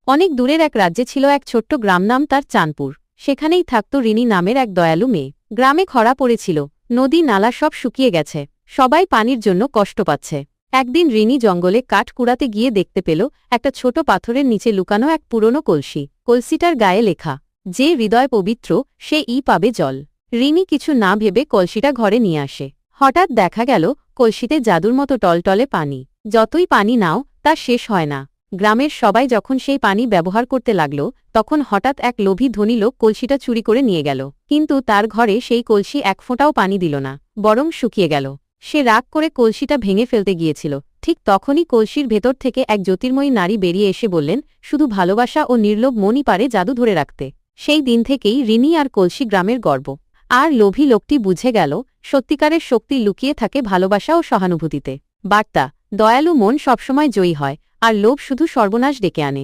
অনেক দূরের এক রাজ্যে ছিল এক ছোট্ট গ্রাম, নাম তার চাঁদপুর। সেখানেই থাকত রিনি নামের এক দয়ালু মেয়ে। গ্রামে খরা পড়েছিল, নদী নালা সব শুকিয়ে গেছে, সবাই পানির জন্য কষ্ট পাচ্ছে। একদিন রিনি জঙ্গলে কাঠ কুড়াতে গিয়ে দেখতে পেল একটা ছোট পাথরের নিচে লুকানো এক পুরনো কলসি। কলসিটার গায়ে লেখা, যে হৃদয় পবিত্র সে পাবে জল। রিনি কিছু না ভেবে কলসিটা ঘরে নিয়ে আসে। হঠাৎ দেখা গেল কলসিতে জাদুর মতো টলটলে পানি। যতই পানি নাও তা শেষ হয় না। গ্রামের সবাই যখন সেই পানি ব্যবহার করতে লাগল, তখন হঠাৎ এক লোভী ধনী লোক কলসিটা চুরি করে নিয়ে গেল। কিন্তু তার ঘরে সেই কলসি এক ফোঁটাও পানি দিল না, বরং শুকিয়ে গেল। সে রাগ করে কলসিটা ভেঙে ফেলতে গিয়েছিল। ঠিক তখনই কলসির ভেতর থেকে এক জ্যোতির্ময়ী নারী বেরিয়ে এসে বললেন, শুধু ভালোবাসা ও নির্লোভ মনই পারে জাদু ধরে রাখতে। সেই দিন থেকেই রিনি আর কলসি গ্রামের গর্ব। আর লোভী লোকটি বুঝে গেল, সত্যিকারের শক্তি লুকিয়ে থাকে ভালোবাসা ও সহানুভূতিতে। বার্তা: দয়ালু মন সবসময় জয়ী হয়, আর লোভ শুধু সর্বনাশ ডেকে আনে।